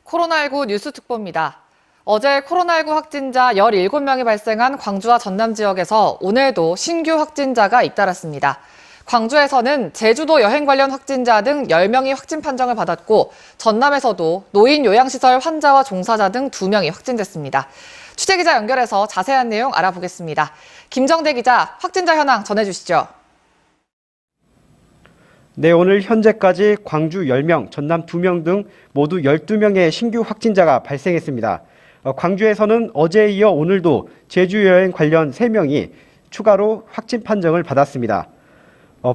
코로나19 뉴스 특보입니다. 어제 코로나19 확진자 17명이 발생한 광주와 전남 지역에서 오늘도 신규 확진자가 잇따랐습니다. 광주에서는 제주도 여행 관련 확진자 등 10명이 확진 판정을 받았고 전남에서도 노인 요양시설 환자와 종사자 등 2명이 확진됐습니다. 취재기자 연결해서 자세한 내용 알아보겠습니다. 김정대 기자, 확진자 현황 전해주시죠. 네, 오늘 현재까지 광주 10명, 전남 2명 등 모두 12명의 신규 확진자가 발생했습니다. 광주에서는 어제에 이어 오늘도 제주 여행 관련 3명이 추가로 확진 판정을 받았습니다.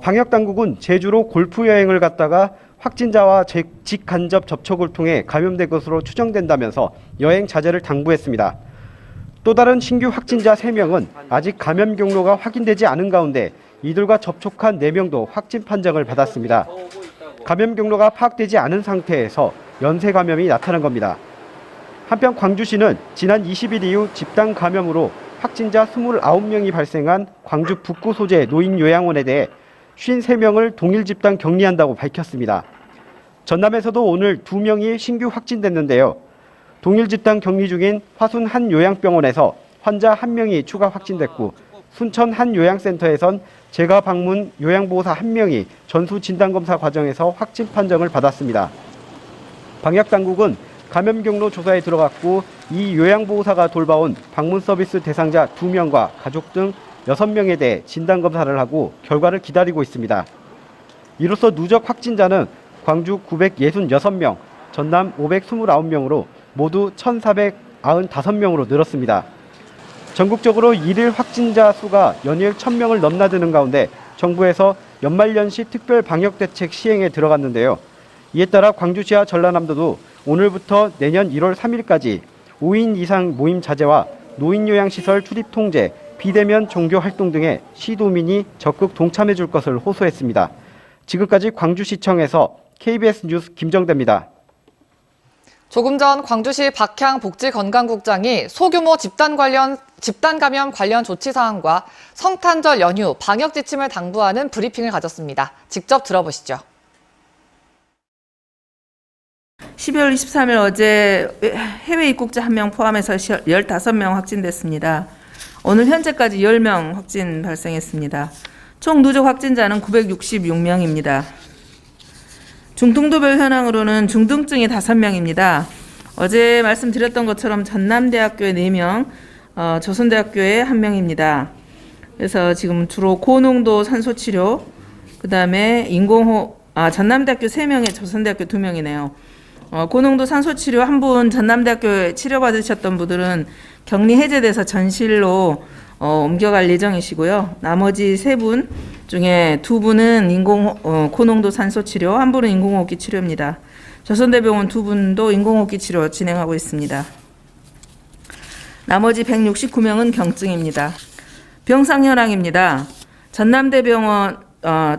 방역당국은 제주로 골프 여행을 갔다가 확진자와 직간접 접촉을 통해 감염된 것으로 추정된다면서 여행 자제를 당부했습니다. 또 다른 신규 확진자 3명은 아직 감염 경로가 확인되지 않은 가운데 이들과 접촉한 4명도 확진 판정을 받았습니다. 감염 경로가 파악되지 않은 상태에서 연쇄 감염이 나타난 겁니다. 한편 광주시는 지난 20일 이후 집단 감염으로 확진자 29명이 발생한 광주 북구 소재 노인요양원에 대해 53명을 동일 집단 격리한다고 밝혔습니다. 전남에서도 오늘 2명이 신규 확진됐는데요. 동일 집단 격리 중인 화순 한 요양병원에서 환자 1명이 추가 확진됐고 순천 한 요양센터에선 재가 방문 요양보호사 1명이 전수 진단검사 과정에서 확진 판정을 받았습니다. 방역당국은 감염 경로 조사에 들어갔고 이 요양보호사가 돌봐온 방문 서비스 대상자 2명과 가족 등 6명에 대해 진단검사를 하고 결과를 기다리고 있습니다. 이로써 누적 확진자는 광주 966명, 전남 529명으로 모두 1,495명으로 늘었습니다. 전국적으로 일일 확진자 수가 연일 1,000명을 넘나드는 가운데 정부에서 연말연시 특별 방역대책 시행에 들어갔는데요. 이에 따라 광주시와 전라남도도 오늘부터 내년 1월 3일까지 5인 이상 모임 자제와 노인요양시설 출입 통제, 비대면 종교 활동 등에 시도민이 적극 동참해 줄 것을 호소했습니다. 지금까지 광주시청에서 KBS 뉴스 김정대입니다. 조금 전 광주시 박향 복지건강국장이 소규모 집단 감염 관련 조치 사항과 성탄절 연휴 방역 지침을 당부하는 브리핑을 가졌습니다. 직접 들어보시죠. 12월 23일 어제 해외 입국자 1명 포함해서 15명 확진됐습니다. 오늘 현재까지 10명 확진 발생했습니다. 총 누적 확진자는 966명입니다. 중등도별 현황으로는 중등증이 5명입니다. 어제 말씀드렸던 것처럼 전남대학교에 4명, 조선대학교에 1명입니다. 그래서 지금 주로 고농도 산소치료, 그 다음에 전남대학교 3명에 조선대학교 2명이네요. 고농도 산소치료 1분 전남대학교에 치료받으셨던 분들은 격리 해제돼서 전실로 옮겨갈 예정이시고요. 나머지 3분 중에 2분은 고농도 산소치료, 1분은 인공호흡기 치료입니다. 조선대병원 2분도 인공호흡기 치료 진행하고 있습니다. 나머지 169명은 경증입니다. 병상 현황입니다. 전남대병원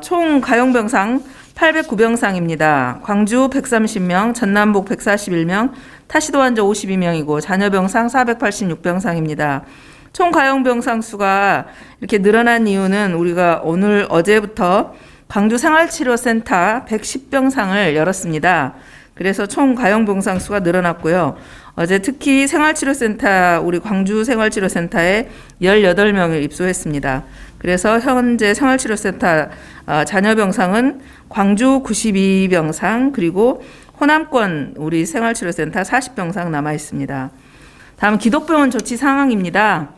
총 가용병상 809병상입니다. 광주 130명, 전남북 141명, 타시도 환자 52명이고 잔여병상 486병상입니다. 총 가용병상 수가 이렇게 늘어난 이유는 우리가 어제부터 광주 생활치료센터 110병상을 열었습니다. 그래서 총 가용병상 수가 늘어났고요. 어제 특히 우리 광주 생활치료센터에 18명을 입소했습니다. 그래서 현재 생활치료센터 잔여병상은 광주 92병상 그리고 호남권 우리 생활치료센터 40병상 남아 있습니다. 다음 기독병원 조치 상황입니다.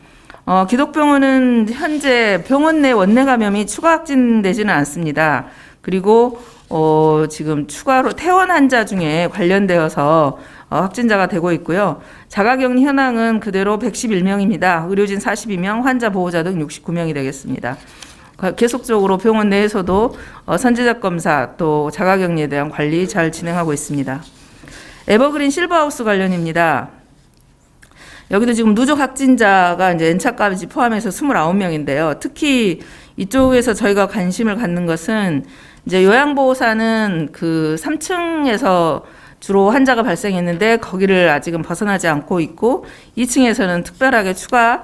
기독병원은 현재 병원 내 원내 감염이 추가 확진되지는 않습니다. 그리고 지금 추가로 퇴원 환자 중에 관련되어서 확진자가 되고 있고요. 자가격리 현황은 그대로 111명입니다. 의료진 42명, 환자 보호자 등 69명이 되겠습니다. 계속적으로 병원 내에서도 선제적 검사 또 자가격리에 대한 관리 잘 진행하고 있습니다. 에버그린 실버하우스 관련입니다. 여기도 지금 누적 확진자가 이제 N차까지 포함해서 29명인데요. 특히 이쪽에서 저희가 관심을 갖는 것은 이제 요양보호사는 그 3층에서 주로 환자가 발생했는데 거기를 아직은 벗어나지 않고 있고 2층에서는 특별하게 추가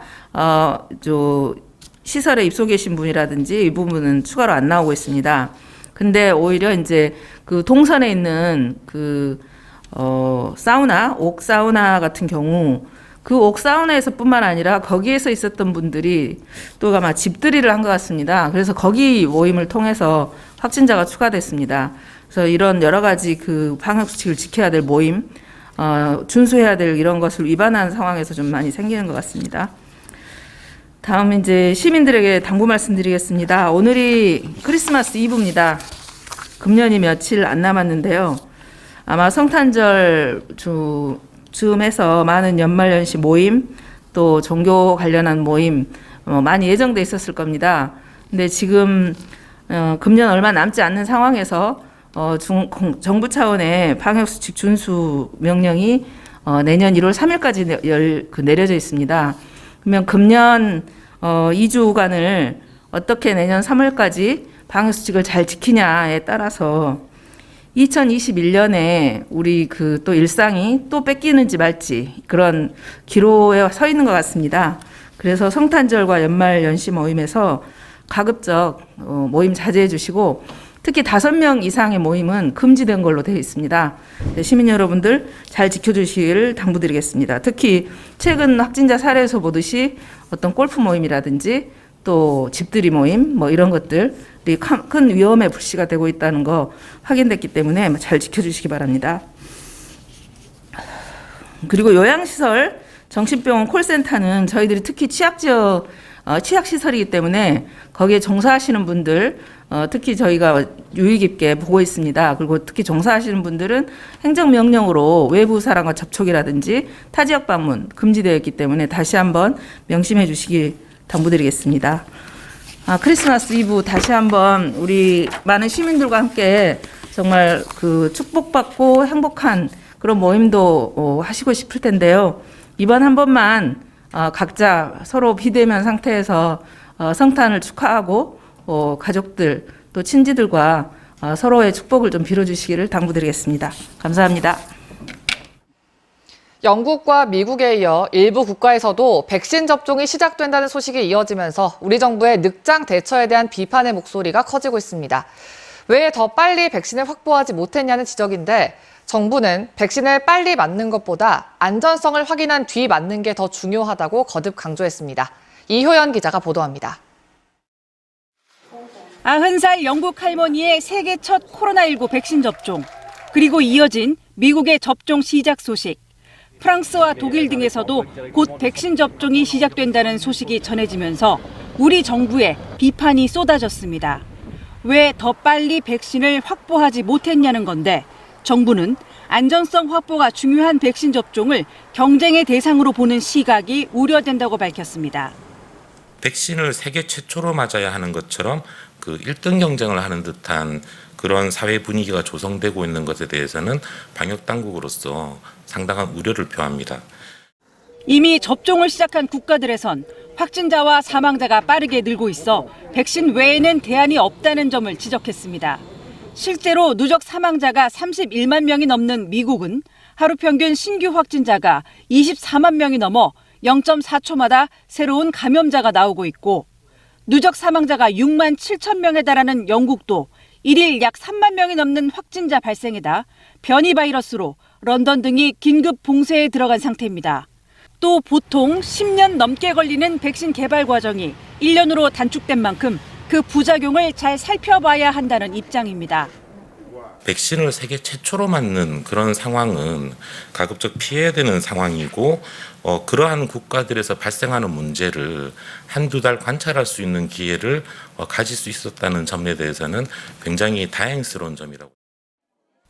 시설에 입소 계신 분이라든지 이 부분은 추가로 안 나오고 있습니다. 근데 오히려 이제 그 동선에 있는 사우나, 옥사우나 같은 경우 그 옥사우나에서뿐만 아니라 거기에서 있었던 분들이 또 아마 집들이를 한 것 같습니다. 그래서 거기 모임을 통해서 확진자가 추가됐습니다. 그래서 이런 여러 가지 그 방역 수칙을 지켜야 될 모임, 준수해야 될 이런 것을 위반한 상황에서 좀 많이 생기는 것 같습니다. 다음 이제 시민들에게 당부 말씀드리겠습니다. 오늘이 크리스마스 이브입니다. 금년이 며칠 안 남았는데요. 아마 성탄절 즈음해서 많은 연말연시 모임, 또 종교 관련한 모임 많이 예정돼 있었을 겁니다. 근데 지금 금년 얼마 남지 않는 상황에서 정부 차원의 방역수칙 준수 명령이 내년 1월 3일까지 내려져 있습니다. 그러면 금년 2주간을 어떻게 내년 3월까지 방역수칙을 잘 지키냐에 따라서 2021년에 우리 그 또 일상이 또 뺏기는지 말지 그런 기로에 서 있는 것 같습니다. 그래서 성탄절과 연말 연시 모임에서 가급적 모임 자제해 주시고 특히 5명 이상의 모임은 금지된 걸로 되어 있습니다. 시민 여러분들 잘 지켜주시기를 당부드리겠습니다. 특히 최근 확진자 사례에서 보듯이 어떤 골프 모임이라든지 또 집들이 모임 뭐 이런 것들이 큰 위험에 불씨가 되고 있다는 거 확인됐기 때문에 잘 지켜주시기 바랍니다. 그리고 요양시설, 정신병원 콜센터는 저희들이 특히 취약지역, 취약시설이기 때문에 거기에 종사하시는 분들, 특히 저희가 유의 깊게 보고 있습니다. 그리고 특히 종사하시는 분들은 행정명령으로 외부 사람과 접촉이라든지 타지역 방문 금지되어 있기 때문에 다시 한번 명심해 주시기 당부드리겠습니다. 크리스마스 이브 다시 한번 우리 많은 시민들과 함께 정말 그 축복받고 행복한 그런 모임도 하시고 싶을 텐데요. 이번 한 번만 각자 서로 비대면 상태에서 성탄을 축하하고 가족들 또 친지들과 서로의 축복을 좀 빌어주시기를 당부드리겠습니다. 감사합니다. 영국과 미국에 이어 일부 국가에서도 백신 접종이 시작된다는 소식이 이어지면서 우리 정부의 늑장 대처에 대한 비판의 목소리가 커지고 있습니다. 왜 더 빨리 백신을 확보하지 못했냐는 지적인데 정부는 백신을 빨리 맞는 것보다 안전성을 확인한 뒤 맞는 게 더 중요하다고 거듭 강조했습니다. 이효연 기자가 보도합니다. 90살 영국 할머니의 세계 첫 코로나19 백신 접종, 그리고 이어진 미국의 접종 시작 소식. 프랑스와 독일 등에서도 곧 백신 접종이 시작된다는 소식이 전해지면서 우리 정부에 비판이 쏟아졌습니다. 왜 더 빨리 백신을 확보하지 못했냐는 건데 정부는 안전성 확보가 중요한 백신 접종을 경쟁의 대상으로 보는 시각이 우려된다고 밝혔습니다. 백신을 세계 최초로 맞아야 하는 것처럼 그 1등 경쟁을 하는 듯한 그런 사회 분위기가 조성되고 있는 것에 대해서는 방역 당국으로서 상당한 우려를 표합니다. 이미 접종을 시작한 국가들에선 확진자와 사망자가 빠르게 늘고 있어 백신 외에는 대안이 없다는 점을 지적했습니다. 실제로 누적 사망자가 31만 명이 넘는 미국은 하루 평균 신규 확진자가 24만 명이 넘어 0.4초마다 새로운 감염자가 나오고 있고 누적 사망자가 6만 7천 명에 달하는 영국도 1일 약 3만 명이 넘는 확진자 발생에다 변이 바이러스로 런던 등이 긴급 봉쇄에 들어간 상태입니다. 또 보통 10년 넘게 걸리는 백신 개발 과정이 1년으로 단축된 만큼 그 부작용을 잘 살펴봐야 한다는 입장입니다. 백신을 세계 최초로 맞는 그런 상황은 가급적 피해야 되는 상황이고 그러한 국가들에서 발생하는 문제를 한두 달 관찰할 수 있는 기회를 가질 수 있었다는 점에 대해서는 굉장히 다행스러운 점이라고.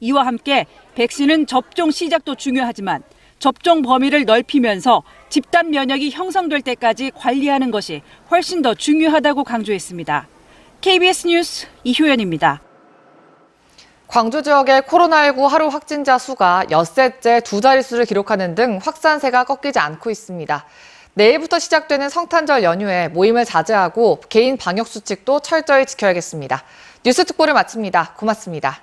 이와 함께 백신은 접종 시작도 중요하지만 접종 범위를 넓히면서 집단 면역이 형성될 때까지 관리하는 것이 훨씬 더 중요하다고 강조했습니다. KBS 뉴스 이효연입니다. 광주 지역의 코로나19 하루 확진자 수가 엿새째 2자릿수를 기록하는 등 확산세가 꺾이지 않고 있습니다. 내일부터 시작되는 성탄절 연휴에 모임을 자제하고 개인 방역 수칙도 철저히 지켜야겠습니다. 뉴스 특보를 마칩니다. 고맙습니다.